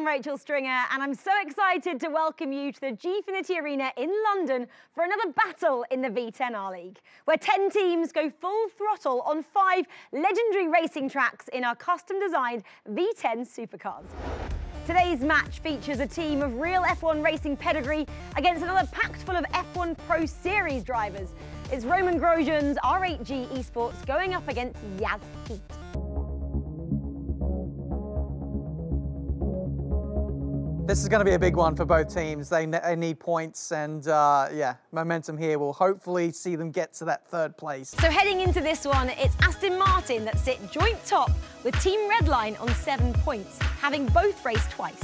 I'm Rachel Stringer, and I'm so excited to welcome you to the Gfinity Arena in London for another battle in the V10 R-League, where 10 teams go full throttle on 5 legendary racing tracks in our custom-designed V10 supercars. Today's match features a team of real F1 racing pedigree against another packed full of F1 Pro Series drivers. It's Romain Grosjean's R8G Esports going up against Yas Heat. This is going to be a big one for both teams. They need points, and yeah, momentum here will hopefully see them get to that third place. So heading into this one, it's Aston Martin that sit joint top with Team Redline on 7 points, having both raced twice.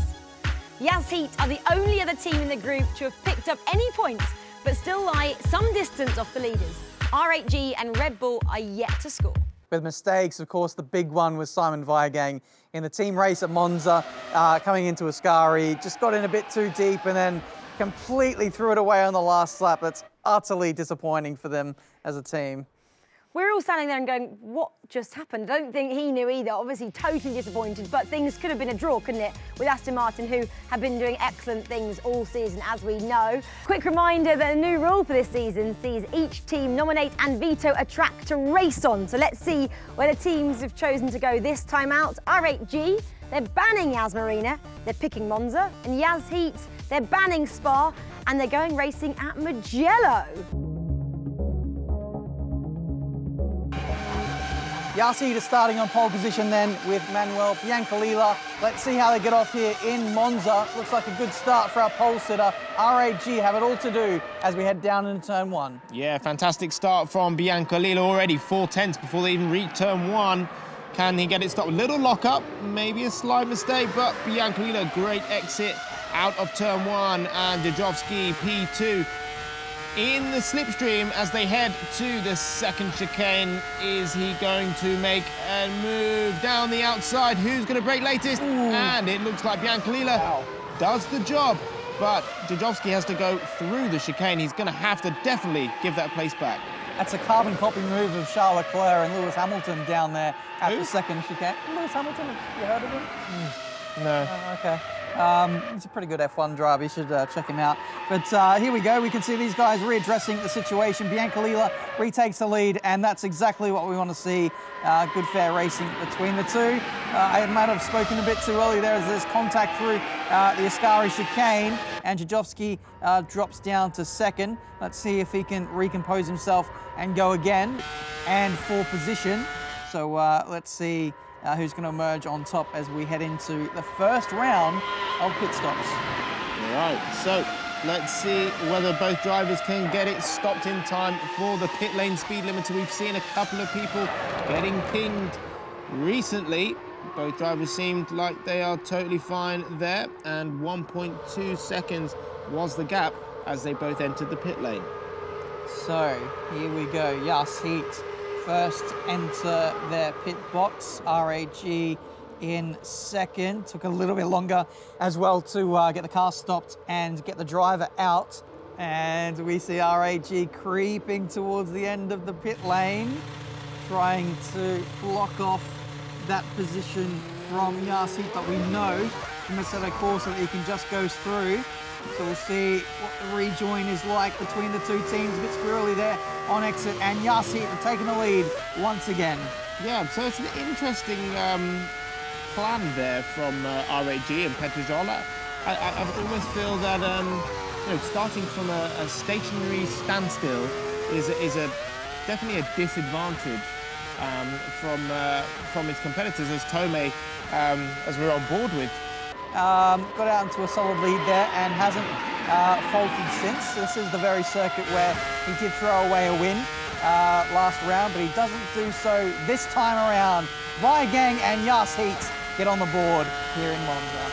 Yas Heat are the only other team in the group to have picked up any points, but still lie some distance off the leaders. R8G and Red Bull are yet to score. With mistakes, of course, the big one was Simon Vijgang in the team race at Monza, coming into Ascari, just got in a bit too deep and then completely threw it away on the last lap. That's utterly disappointing for them as a team. We're all standing there and going, what just happened? I don't think he knew either. Obviously totally disappointed, but things could have been a draw, couldn't it? With Aston Martin, who have been doing excellent things all season, as we know. Quick reminder that a new rule for this season sees each team nominate and veto a track to race on. So let's see where the teams have chosen to go this time out. R8G, they're banning Yas Marina, they're picking Monza, and Yas Heat, they're banning Spa, and they're going racing at Mugello. Yas Heat is starting on pole position then with Manuel Biancalila. Let's see how they get off here in Monza. Looks like a good start for our pole sitter. R8G have it all to do as we head down into turn 1. Yeah, fantastic start from Biancalila already, 4/10 before they even reach turn 1. Can he get it stopped? A little lock-up, maybe a slight mistake, but Biancalila, great exit out of turn 1, and Dejovski P2. In the slipstream as they head to the second chicane. Is he going to make a move down the outside? Who's going to brake latest? Ooh. And it looks like Biancalila does the job, but Dejovski has to go through the chicane. He's going to have to definitely give that place back. That's a carbon copy move of Charles Leclerc and Lewis Hamilton down there at the second chicane. Lewis Hamilton, have you heard of him? No. Oh, okay. He's a pretty good F1 driver. You should check him out. But here we go. We can see these guys readdressing the situation. Biancalila retakes the lead, and that's exactly what we want to see. Good, fair racing between the two. I might have spoken a bit too early there as there's contact through the Ascari chicane, and Dejovski drops down to second. Let's see if he can recompose himself and go again, and for position. So let's see who's going to emerge on top as we head into the first round of pit stops. All right, so let's see whether both drivers can get it stopped in time for the pit lane speed limiter. We've seen a couple of people getting pinged recently. Both drivers seemed like they are totally fine there, and 1.2 seconds was the gap as they both entered the pit lane. So here we go. Yas Heat first enter their pit box. R8G in second. Took a little bit longer as well to get the car stopped and get the driver out. And we see R8G creeping towards the end of the pit lane, trying to block off that position from Yas Heat, but we know from the set of course that he can just go through. So we'll see what the rejoin is like between the two teams. A bit squirrely there on exit, and Yas Heat have taken the lead once again. Yeah, so it's an interesting plan there from R8G and Petrojol. I almost feel that you know, starting from a stationary standstill is definitely a disadvantage from its competitors, as Tomei, as we're on board with. Got out into a solid lead there and hasn't faltered since. This is the very circuit where he did throw away a win last round, but he doesn't do so this time around. Vijgang and Yas Heat get on the board here in Monza.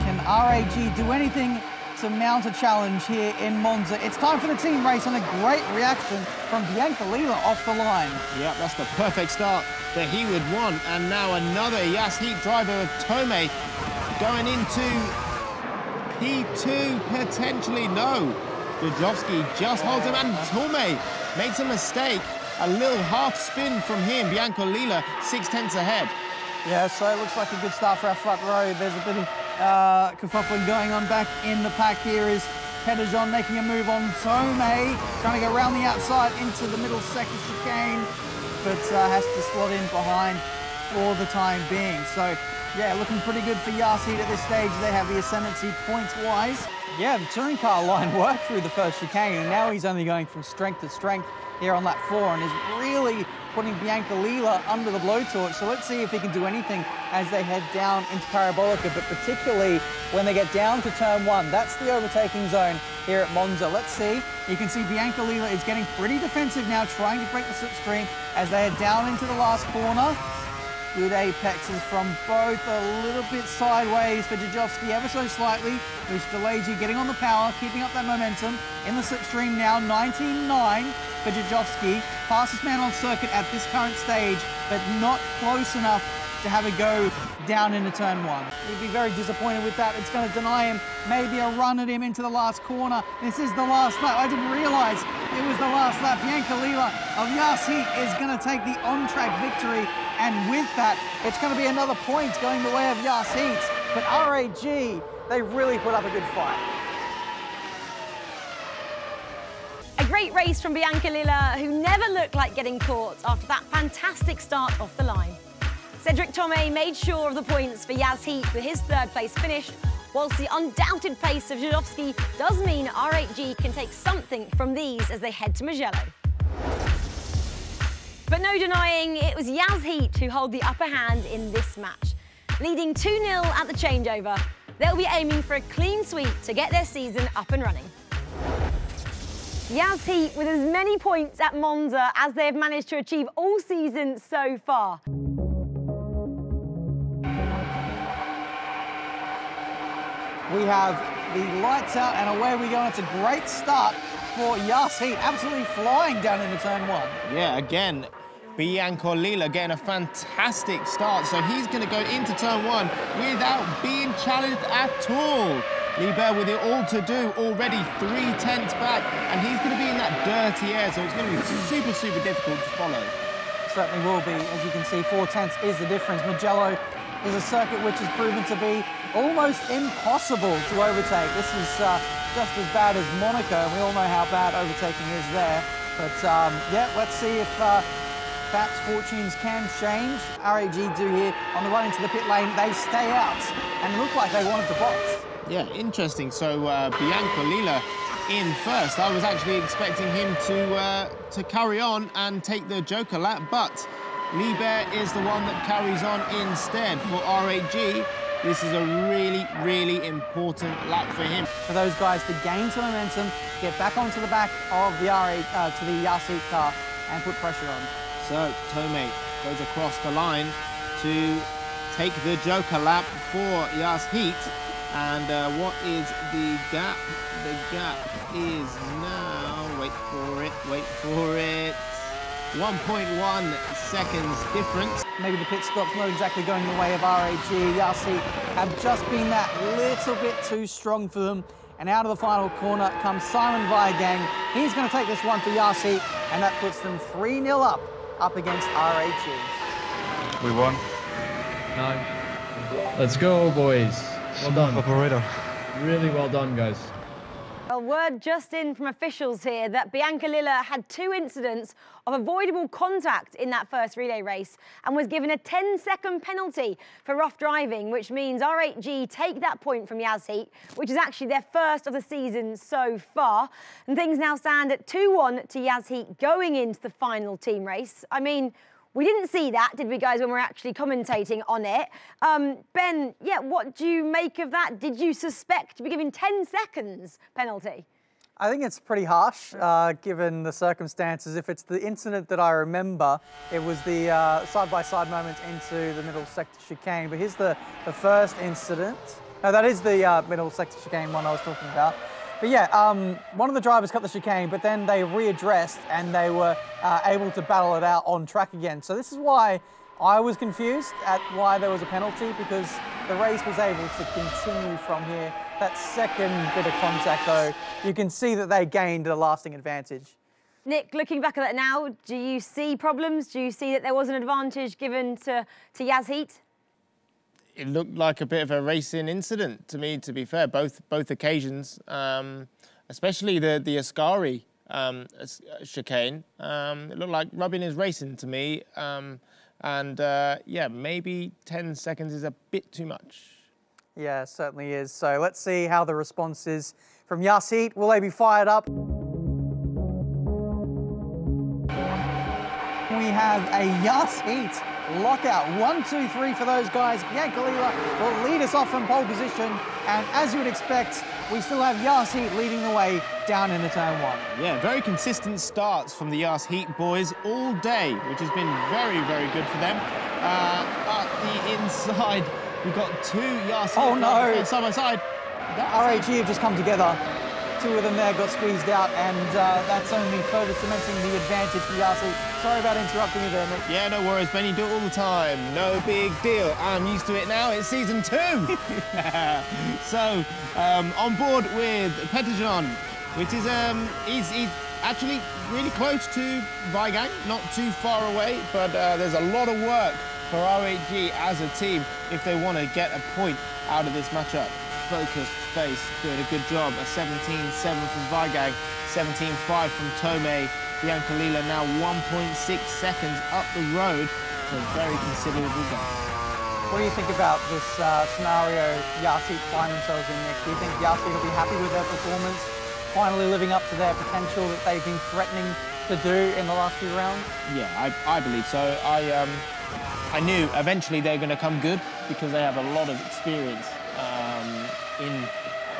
Can R8G do anything to mount a challenge here in Monza? It's time for the team race, and a great reaction from Biancalila off the line. Yeah, that's the perfect start that he would want. And now another Yas Heat driver, Tomei, going into P2 potentially. No, Dejovski just holds him, and Tomei makes a mistake A little half spin from him. Bianco Lila 6/10 ahead. Yeah, so it looks like a good start for our front row. There's a bit of kerfuffling going on back in the pack. Here is Petitjean making a move on Tomei, trying to go around the outside into the middle sector chicane, but has to slot in behind for the time being. So, yeah, looking pretty good for Yasheed at this stage. They have the ascendancy points-wise. Yeah, the touring car line worked through the first chicane, and now he's only going from strength to strength here on lap 4 and is really putting Bianco Lila under the blowtorch. So let's see if he can do anything as they head down into Parabolica, but particularly when they get down to turn 1. That's the overtaking zone here at Monza. Let's see. You can see Bianco Lila is getting pretty defensive now, trying to break the slipstream as they head down into the last corner. Good apexes from both, a little bit sideways for Jajovski, ever so slightly. With Staleji getting on the power, keeping up that momentum. In the slipstream now, 19.9 for Jajovski. Fastest man on circuit at this current stage, but not close enough to have a go down into turn 1. He'd be very disappointed with that. It's going to deny him maybe a run at him into the last corner. This is the last lap. I didn't realise it was the last lap. Bianco Lila of Yasheed is going to take the on-track victory. And with that, it's going to be another point going the way of Yasheed. But RAG, they really put up a good fight. A great race from Bianco Lila, who never looked like getting caught after that fantastic start off the line. Cedric Tomei made sure of the points for Yasheed with his 3rd place finish, whilst the undoubted pace of Jadowski does mean R8G can take something from these as they head to Mugello. But no denying, it was Yasheed who hold the upper hand in this match. Leading 2-0 at the changeover, they'll be aiming for a clean sweep to get their season up and running. Yasheed with as many points at Monza as they have managed to achieve all season so far. We have the lights out and away we go. It's a great start for Yasheed, absolutely flying down into turn 1. Yeah, again, Bianco Lila getting a fantastic start. So he's going to go into turn 1 without being challenged at all. Liebert with it all to do, already 3/10 back, and he's going to be in that dirty air, so it's going to be super, super difficult to follow. Certainly will be. As you can see, 4/10 is the difference. Mugello is a circuit which has proven to be almost impossible to overtake. This is just as bad as Monaco, and we all know how bad overtaking is there. But yeah, let's see if perhaps fortunes can change. RAG do here on the run into the pit lane. They stay out and look like they wanted to box. Yeah, interesting. So Bianco Lila in first. I was actually expecting him to carry on and take the Joker lap, but Liebert is the one that carries on instead for R8G. This is a really, really important lap for him. For those guys to gain some momentum, get back onto the back of the to the Yasheed car and put pressure on. So Tomei goes across the line to take the Joker lap for Yasheed. And what is the gap? The gap is now, wait for it, 1.1 seconds difference. Maybe the pit stop's not exactly going the way of RAG. Yasheed have just been that little bit too strong for them. And out of the final corner comes Simon Weigang. He's going to take this one for Yasheed, and that puts them 3-0 up against RAG. We won. No. Let's go, boys. Well done. Operator. Really well done, guys. Well, word just in from officials here that Bianco Lila had 2 incidents of avoidable contact in that first relay race and was given a 10-second penalty for rough driving, which means R8G take that point from Yasheed, which is actually their first of the season so far. And things now stand at 2-1 to Yasheed going into the final team race. I mean, we didn't see that, did we, guys, when we were actually commentating on it? Ben, yeah, what do you make of that? Did you suspect to be given 10 seconds penalty? I think it's pretty harsh, given the circumstances. If it's the incident that I remember, it was the side-by-side moment into the middle sector chicane. But here's the first incident. No, that is the middle sector chicane one I was talking about. But yeah, one of the drivers cut the chicane, but then they readdressed and they were able to battle it out on track again. So this is why I was confused at why there was a penalty, because the race was able to continue from here. That second bit of contact, though, you can see that they gained a lasting advantage. Nick, looking back at that now, do you see problems? Do you see that there was an advantage given to Yas Heat? It looked like a bit of a racing incident to me, to be fair, both occasions, especially the Ascari chicane. It looked like rubbing is racing to me, yeah, maybe 10 seconds is a bit too much. Yeah, it certainly is. So let's see how the response is from Yas Heat. Will they be fired up? We have a Yas Heat lockout. 1, 2, 3 for those guys. Biancalila will lead us off from pole position. And as you would expect, we still have Yas Heat leading the way down into turn 1. Yeah, very consistent starts from the Yas Heat boys all day, which has been very, very good for them. At the inside, we've got 2 Yas Heat side by side. RHE have just come together. 2 of them there got squeezed out, and that's only further cementing the advantage for Yas Heat. Sorry about interrupting you there, Nick. Yeah, no worries, Ben. You do it all the time. No big deal. I'm used to it now. It's season 2. So, on board with Pettijon, which is he's actually really close to Vigang, not too far away, but there's a lot of work for RHG as a team if they want to get a point out of this matchup. Focused face, doing a good job. A 17.7 from Vigang, 17.5 from Tomei. Biancalila now 1.6 seconds up the road to a very considerable gap. What do you think about this scenario Yas Heat find themselves in, Nick? Do you think Yas Heat will be happy with their performance, finally living up to their potential that they've been threatening to do in the last few rounds? Yeah, I believe so. I knew eventually they're going to come good because they have a lot of experience in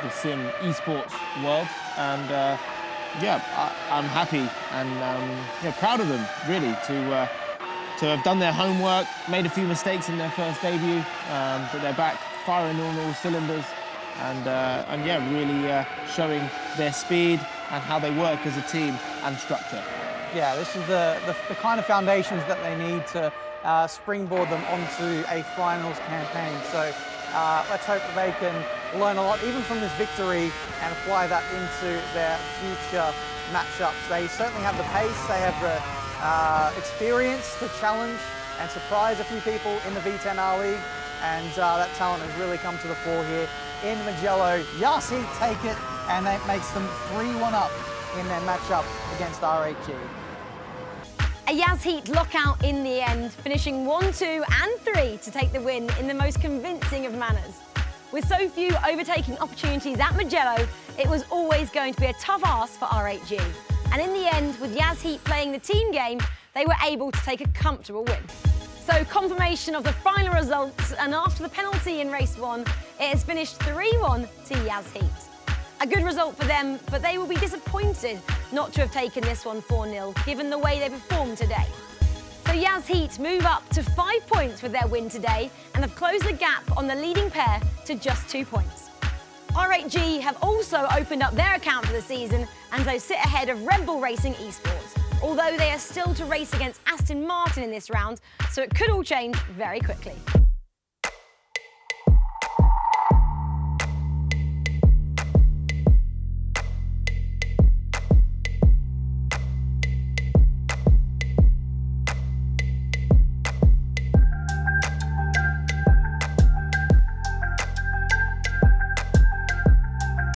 the sim esports world, and yeah, I'm happy and yeah, proud of them really to have done their homework, made a few mistakes in their first debut, but they're back firing on all cylinders, and yeah, really showing their speed and how they work as a team and structure. Yeah, this is the kind of foundations that they need to springboard them onto a finals campaign. So let's hope that they can learn a lot, even from this victory, and apply that into their future matchups. They certainly have the pace, they have the experience to challenge and surprise a few people in the V10 R-League, and that talent has really come to the fore here in Mugello. Yas Heat take it, and that makes them 3-1 up in their matchup against RHG. A Yas Heat lockout in the end, finishing 1, 2 and 3 to take the win in the most convincing of manners. With so few overtaking opportunities at Mugello, it was always going to be a tough ask for RHG. And in the end, with Yas Heat playing the team game, they were able to take a comfortable win. So confirmation of the final results, and after the penalty in race 1, it has finished 3-1 to Yas Heat. A good result for them, but they will be disappointed not to have taken this one 4-0, given the way they performed today. So Yas Heat move up to 5 points with their win today and have closed the gap on the leading pair to just 2 points. RHG have also opened up their account for the season and so sit ahead of Red Bull Racing Esports, although they are still to race against Aston Martin in this round, so it could all change very quickly.